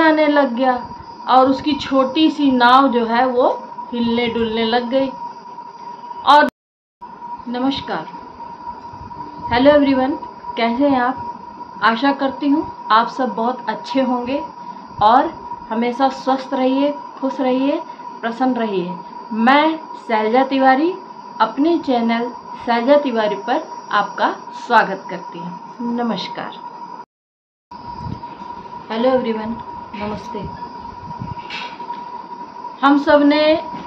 आने लग गया और उसकी छोटी सी नाव जो है वो हिलने डुलने लग गई। और नमस्कार, हेलो एवरीवन, कैसे हैं आप? आशा करती हूँ आप सब बहुत अच्छे होंगे और हमेशा स्वस्थ रहिए, खुश रहिए, प्रसन्न रहिए। मैं शैलजा तिवारी अपने चैनल शैलजा तिवारी पर आपका स्वागत करती हूँ। नमस्कार। हेलो एवरीवन, नमस्ते। हम सब ने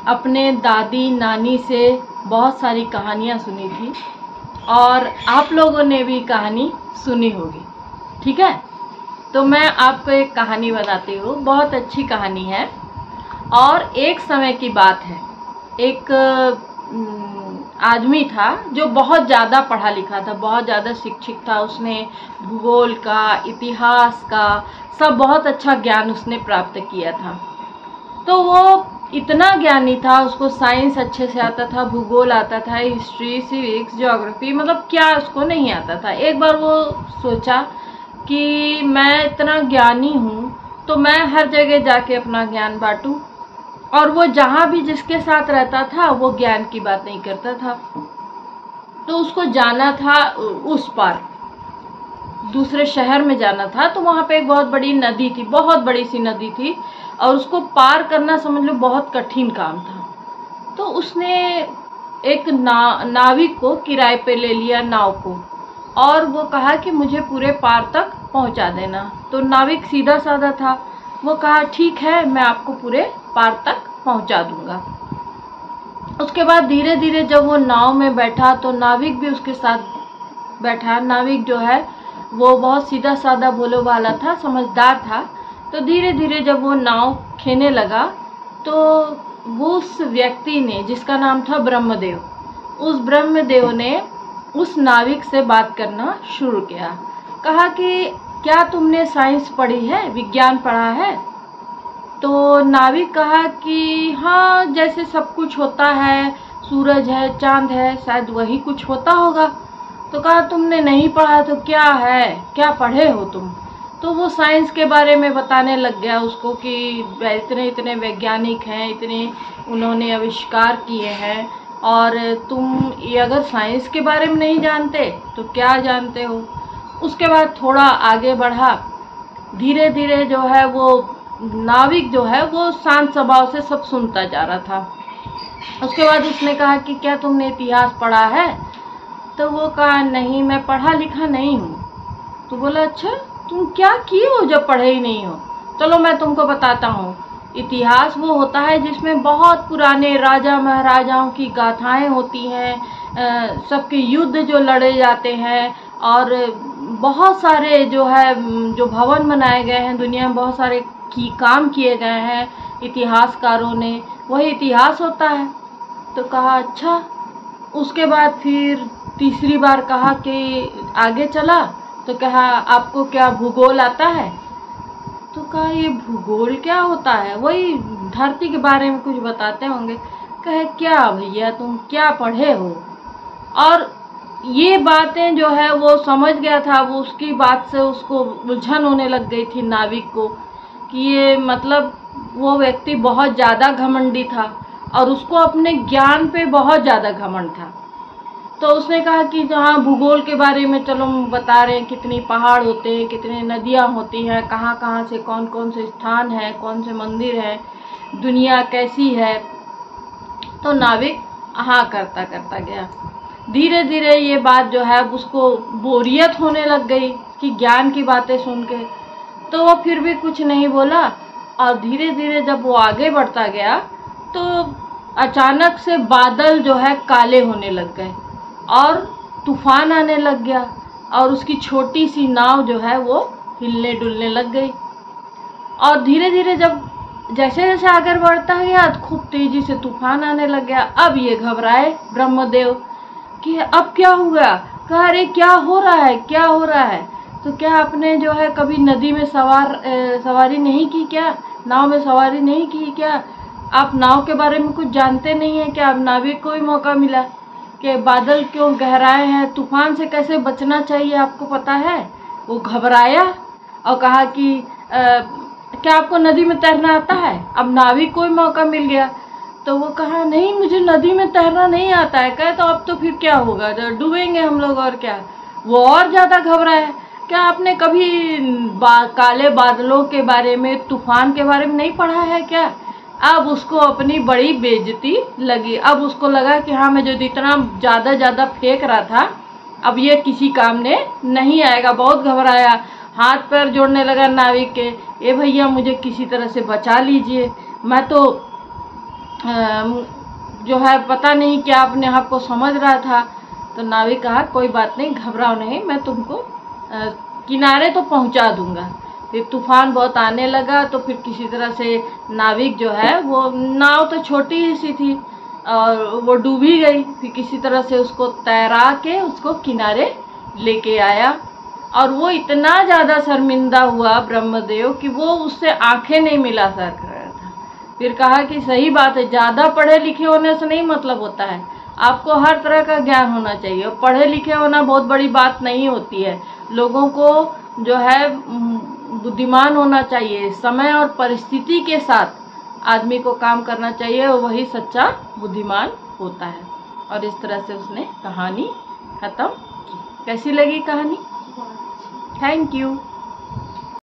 अपने दादी नानी से बहुत सारी कहानियाँ सुनी थी और आप लोगों ने भी कहानी सुनी होगी, ठीक है? तो मैं आपको एक कहानी बताती हूँ, बहुत अच्छी कहानी है। और एक समय की बात है, एक आदमी था जो बहुत ज़्यादा पढ़ा लिखा था, बहुत ज़्यादा शिक्षित था। उसने भूगोल का, इतिहास का सब बहुत अच्छा ज्ञान उसने प्राप्त किया था। तो वो इतना ज्ञानी था, उसको साइंस अच्छे से आता था, भूगोल आता था, हिस्ट्री, सिविक्स, ज्योग्राफी, मतलब क्या उसको नहीं आता था। एक बार वो सोचा कि मैं इतना ज्ञानी हूँ तो मैं हर जगह जाके अपना ज्ञान बांटूं। और वो जहाँ भी जिसके साथ रहता था वो ज्ञान की बात नहीं करता था। तो उसको जाना था उस पार, दूसरे शहर में जाना था। तो वहाँ पे एक बहुत बड़ी नदी थी, बहुत बड़ी सी नदी थी और उसको पार करना समझ लो बहुत कठिन काम था। तो उसने एक नाविक को किराए पे ले लिया, नाव को, और वो कहा कि मुझे पूरे पार तक पहुँचा देना। तो नाविक सीधा साधा था, वो कहा ठीक है, मैं आपको पूरे पार तक पहुंचा दूंगा। उसके बाद धीरे धीरे जब वो नाव में बैठा तो नाविक भी उसके साथ बैठा। नाविक जो है वो बहुत सीधा साधा भोले वाला था, समझदार था। तो धीरे धीरे जब वो नाव खेने लगा तो वो उस व्यक्ति ने, जिसका नाम था ब्रह्मदेव, उस ब्रह्मदेव ने उस नाविक से बात करना शुरू किया। कहा कि क्या तुमने साइंस पढ़ी है, विज्ञान पढ़ा है? तो नाविक कहा कि हाँ, जैसे सब कुछ होता है, सूरज है, चांद है, शायद वही कुछ होता होगा। तो कहा तुमने नहीं पढ़ा तो क्या है, क्या पढ़े हो तुम? तो वो साइंस के बारे में बताने लग गया उसको कि इतने इतने वैज्ञानिक हैं, इतने उन्होंने आविष्कार किए हैं, और तुम ये अगर साइंस के बारे में नहीं जानते तो क्या जानते हो। उसके बाद थोड़ा आगे बढ़ा, धीरे धीरे जो है वो नाविक जो है वो शांत स्वभाव से सब सुनता जा रहा था। उसके बाद उसने कहा कि क्या तुमने इतिहास पढ़ा है? तो वो कहा नहीं, मैं पढ़ा लिखा नहीं हूँ। तो बोला अच्छा, तुम क्या किए हो जब पढ़े ही नहीं हो? चलो मैं तुमको बताता हूँ। इतिहास वो होता है जिसमें बहुत पुराने राजा महाराजाओं की गाथाएं होती हैं, सबके युद्ध जो लड़े जाते हैं, और बहुत सारे जो है जो भवन बनाए गए हैं दुनिया में, बहुत सारे काम किए गए हैं इतिहासकारों ने, वही इतिहास होता है। तो कहा अच्छा। उसके बाद फिर तीसरी बार कहा कि आगे चला तो कहा आपको क्या भूगोल आता है? तो कहा ये भूगोल क्या होता है? वही धरती के बारे में कुछ बताते होंगे। कहे क्या भैया तुम क्या पढ़े हो? और ये बातें जो है वो समझ गया था, वो उसकी बात से उसको उलझन होने लग गई थी नाविक को कि ये मतलब वो व्यक्ति बहुत ज़्यादा घमंडी था और उसको अपने ज्ञान पे बहुत ज़्यादा घमंड था। तो उसने कहा कि जहाँ भूगोल के बारे में चलो बता रहे हैं, कितनी पहाड़ होते हैं, कितनी नदियाँ होती हैं, कहाँ कहाँ से कौन कौन से स्थान है, कौन से मंदिर है, दुनिया कैसी है। तो नाविक हाँ करता करता गया। धीरे धीरे ये बात जो है उसको बोरियत होने लग गई कि ज्ञान की बातें सुन के। तो वो फिर भी कुछ नहीं बोला और धीरे धीरे जब वो आगे बढ़ता गया तो अचानक से बादल जो है काले होने लग गए और तूफान आने लग गया और उसकी छोटी सी नाव जो है वो हिलने डुलने लग गई। और धीरे धीरे जब जैसे जैसे आगे बढ़ता गया खूब तेजी से तूफान आने लग गया। अब ये घबराए ब्रह्मदेव कि अब क्या हुआ। कहा अरे क्या हो रहा है, क्या हो रहा है? तो क्या आपने जो है कभी नदी में सवारी नहीं की क्या, नाव में सवारी नहीं की क्या? आप नाव के बारे में कुछ जानते नहीं हैं क्या? अब नाविक को भी मौका मिला कि बादल क्यों गहराए हैं, तूफान से कैसे बचना चाहिए आपको पता है? वो घबराया और कहा कि क्या आपको नदी में तैरना आता है? अब नाविक को मौका मिल गया, तो वो कहा नहीं मुझे नदी में तैरना नहीं आता है। कहे तो अब तो फिर क्या होगा, डूबेंगे हम लोग और क्या। वो और ज़्यादा घबराया। क्या आपने कभी काले बादलों के बारे में, तूफान के बारे में नहीं पढ़ा है क्या? अब उसको अपनी बड़ी बेइज्जती लगी। अब उसको लगा कि हाँ मैं जो इतना ज़्यादा फेंक रहा था अब ये किसी काम ने नहीं आएगा। बहुत घबराया, हाथ पैर जोड़ने लगा नाविक के, ए भैया मुझे किसी तरह से बचा लीजिए, मैं तो जो है पता नहीं क्या अपने आप को समझ रहा था। तो नाविक कहा कोई बात नहीं, घबराओ नहीं, मैं तुमको किनारे तो पहुंचा दूंगा। फिर तूफान बहुत आने लगा, तो फिर किसी तरह से नाविक जो है, वो नाव तो छोटी ही सी थी और वो डूब ही गई। फिर किसी तरह से उसको तैरा के उसको किनारे लेके आया। और वो इतना ज़्यादा शर्मिंदा हुआ ब्रह्मदेव कि वो उससे आंखें नहीं मिला सक रहा था। फिर कहा कि सही बात है, ज़्यादा पढ़े लिखे होने से नहीं मतलब होता है, आपको हर तरह का ज्ञान होना चाहिए। और पढ़े लिखे होना बहुत बड़ी बात नहीं होती है, लोगों को जो है बुद्धिमान होना चाहिए। समय और परिस्थिति के साथ आदमी को काम करना चाहिए, और वही सच्चा बुद्धिमान होता है। और इस तरह से उसने कहानी ख़त्म की। कैसी लगी कहानी? Thank you.